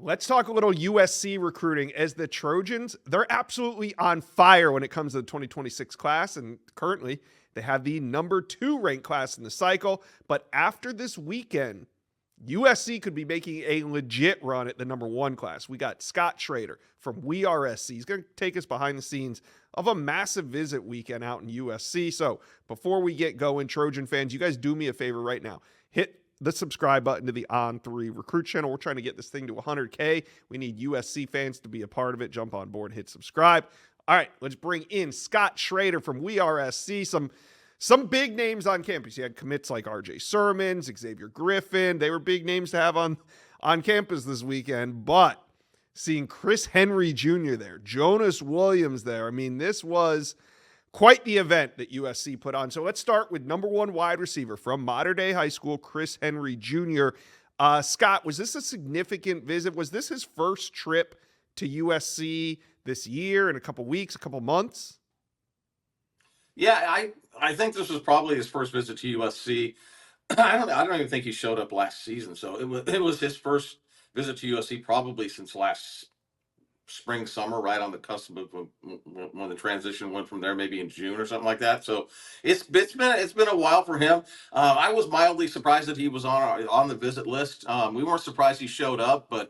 Let's talk a little USC recruiting as the Trojans. They're absolutely on fire when it comes to the 2026 class. And currently, they have the number 2 ranked class in the cycle. But after this weekend, USC could be making a legit run at the number 1 class. We got Scott Schrader from USC. He's going to take us behind the scenes of a massive visit weekend out in USC. So before we get going, Trojan fans, you guys do me a favor right now. Hit the subscribe button to the On3 Recruit channel. We're trying to get this thing to 100K. We need USC fans to be a part of it. Jump on board, hit subscribe. All right, let's bring in Scott Schrader from USC. Some big names on campus. You had commits like RJ Sermons, Xavier Griffin. They were big names to have on campus this weekend. But seeing Chris Henry Jr. there, Jonas Williams there, I mean, this was quite the event that USC put on. So let's start with number 1 wide receiver from Mater Dei High School, Chris Henry Jr. Scott, was this a significant visit? Was this his first trip to USC this year, in a couple weeks, a couple months? Yeah, I think this was probably his first visit to USC. I don't even think he showed up last season. So it was his first visit to USC probably since last spring, summer, right on the cusp of when the transition went from there, maybe in June or something like that. So it's been a while for him. I was mildly surprised that he was on the visit list. We weren't surprised he showed up, but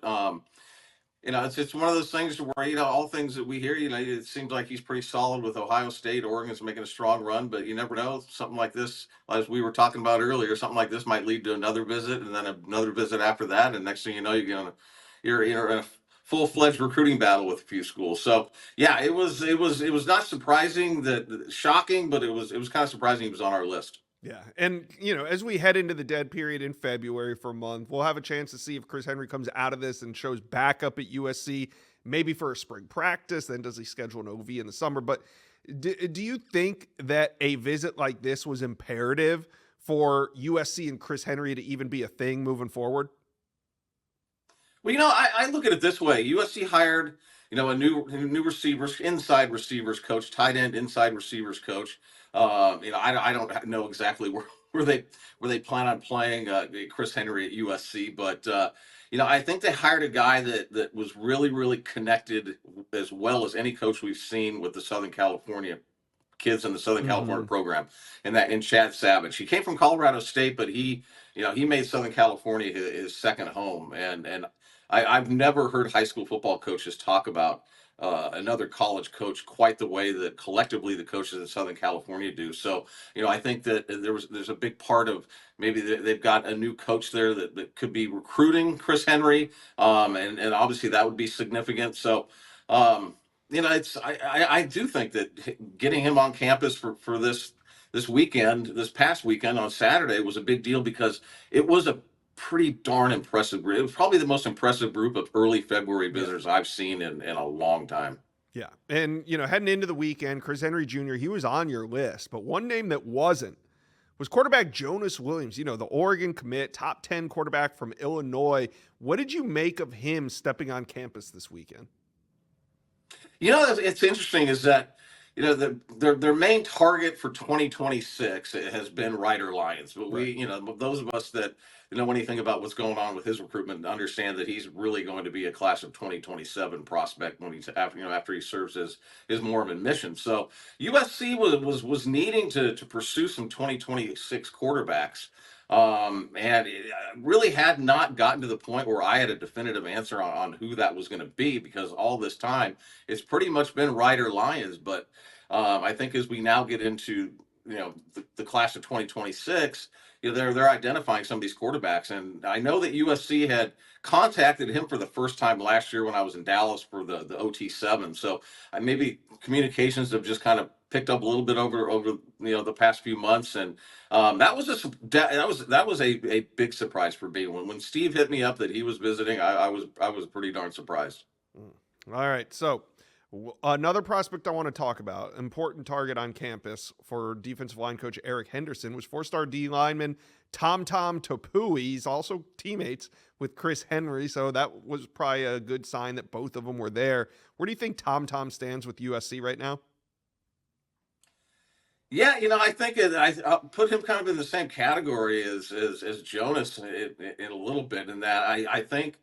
it's one of those things where all things that we hear. It seems like he's pretty solid with Ohio State. Oregon's making a strong run, but you never know. Something like this, as we were talking about earlier, something like this might lead to another visit, and then another visit after that, and next thing you know, you're in a full-fledged recruiting battle with a few schools. So yeah, it was not surprising, shocking, but it was kind of surprising he was on our list. Yeah. And, as we head into the dead period in February for a month, we'll have a chance to see if Chris Henry comes out of this and shows back up at USC, maybe for a spring practice. Then does he schedule an OV in the summer? But do you think that a visit like this was imperative for USC and Chris Henry to even be a thing moving forward? Well, I look at it this way. USC hired, a new receivers, inside receivers coach, tight end inside receivers coach. I don't know exactly where they plan on playing Chris Henry at USC, but I think they hired a guy that was really, really connected as well as any coach we've seen with the Southern California kids in the Southern California program, in Chad Savage. He came from Colorado State, but he made Southern California his second home, and I've never heard high school football coaches talk about another college coach quite the way that collectively the coaches in Southern California do. So, I think that there's a big part of maybe they've got a new coach there that could be recruiting Chris Henry, and obviously that would be significant. So, I do think that getting him on campus for this past weekend on Saturday was a big deal because it was a pretty darn impressive group. It was probably the most impressive group of early February visitors I've seen in a long time. Yeah. And, heading into the weekend, Chris Henry Jr., he was on your list, but one name that wasn't was quarterback Jonas Williams, the Oregon commit, top 10 quarterback from Illinois. What did you make of him stepping on campus this weekend? It's interesting is that, their main target for 2026 has been Ryder Lyons. But those of us that know anything about what's going on with his recruitment understand that he's really going to be a class of 2027 prospect when he's after he serves his Mormon mission. So USC was needing to pursue some 2026 quarterbacks. And it really had not gotten to the point where I had a definitive answer on who that was going to be, because all this time it's pretty much been Ryder Lyons. But I think as we now get into the class of 2026, they're identifying some of these quarterbacks, and I know that USC had contacted him for the first time last year when I was in Dallas for the OT7. So maybe communications have just kind of picked up a little bit over the past few months, and that was a big surprise for me when Steve hit me up that he was visiting. I was pretty darn surprised. All right, so another prospect I want to talk about, important target on campus for defensive line coach Eric Henderson, was 4-star D lineman Tom Topui. He's also teammates with Chris Henry, so that was probably a good sign that both of them were there. Where do you think Tom stands with USC right now? Yeah, I think I'll put him kind of in the same category as Jonas in a little bit, in that I think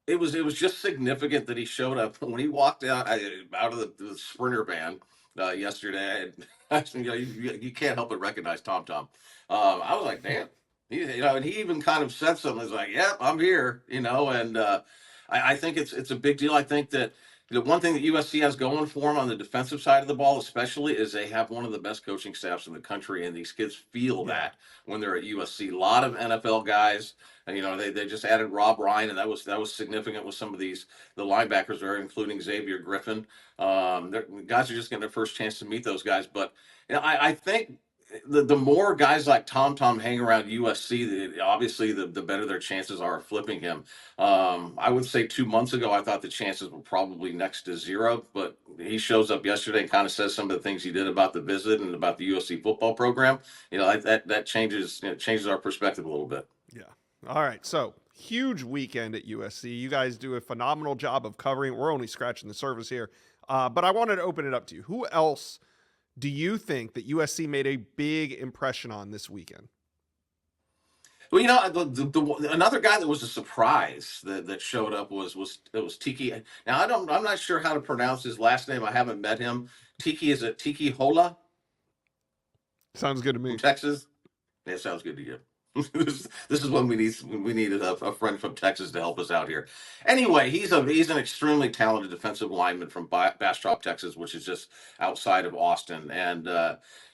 it was just significant that he showed up when he walked out of the sprinter van yesterday. You can't help but recognize Tom Tom. I was like, damn, and he even kind of said something. He's like, "Yep, I'm here," and I think it's a big deal. I think that the one thing that USC has going for them on the defensive side of the ball, especially, is they have one of the best coaching staffs in the country, and these kids feel Yeah. that when they're at USC. A lot of NFL guys. And, they just added Rob Ryan, and that was significant with some of the linebackers there, including Xavier Griffin. Guys are just getting their first chance to meet those guys. But I think the more guys like Tom Tom hang around USC, obviously the better their chances are of flipping him. I would say 2 months ago, I thought the chances were probably next to zero, but he shows up yesterday and kind of says some of the things he did about the visit and about the USC football program. That changes our perspective a little bit. Yeah. All right. So huge weekend at USC. You guys do a phenomenal job of covering. We're only scratching the surface here. But I wanted to open it up to you. Who else do you think that USC made a big impression on this weekend? Well, another guy that was a surprise that showed up was Tiki. Now I'm not sure how to pronounce his last name. I haven't met him. Tiki, is it Tiki Hola Sounds good to from me. Texas? That sounds good to you. This is when we needed a friend from Texas to help us out here. Anyway, he's an extremely talented defensive lineman from Bastrop, Texas, which is just outside of Austin. And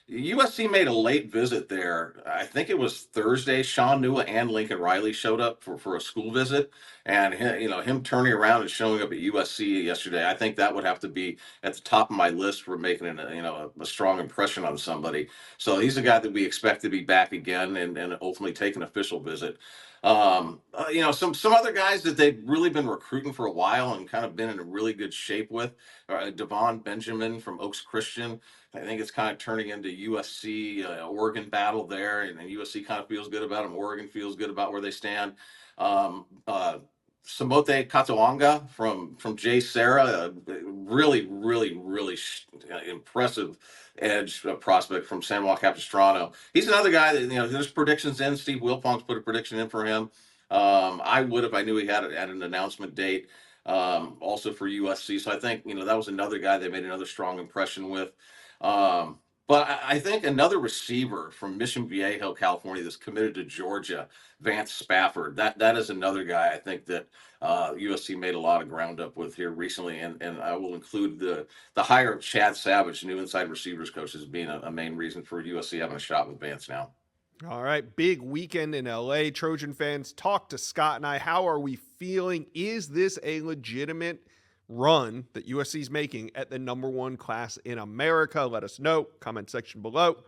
USC made a late visit there. I think it was Thursday. Sean Nua and Lincoln Riley showed up for a school visit, and him turning around and showing up at USC yesterday. I think that would have to be at the top of my list for making a strong impression on somebody. So he's a guy that we expect to be back again and ultimately take an official visit. Some other guys that they've really been recruiting for a while and kind of been in a really good shape with. Devon Benjamin from Oaks Christian. I think it's kind of turning into USC Oregon battle there, and USC kind of feels good about them. Oregon feels good about where they stand. Um, uh, Samote Katoanga from Jay Sarah, really, really, really impressive edge prospect from San Juan Capistrano. He's another guy that there's predictions in. Steve Wilpong's put a prediction in for him. I would if I knew he had an announcement date. Also for USC, so I think that was another guy they made another strong impression with. But I think another receiver from Mission Viejo, California, that's committed to Georgia, Vance Spafford. That is another guy I think that USC made a lot of ground up with here recently, and I will include the hire of Chad Savage, new inside receivers coach, as being a main reason for USC having a shot with Vance now. All right. Big weekend in LA. Trojan fans, talk to Scott and I. How are we feeling? Is this a legitimate run that USC is making at the #1 class in America? Let us know. Comment section below.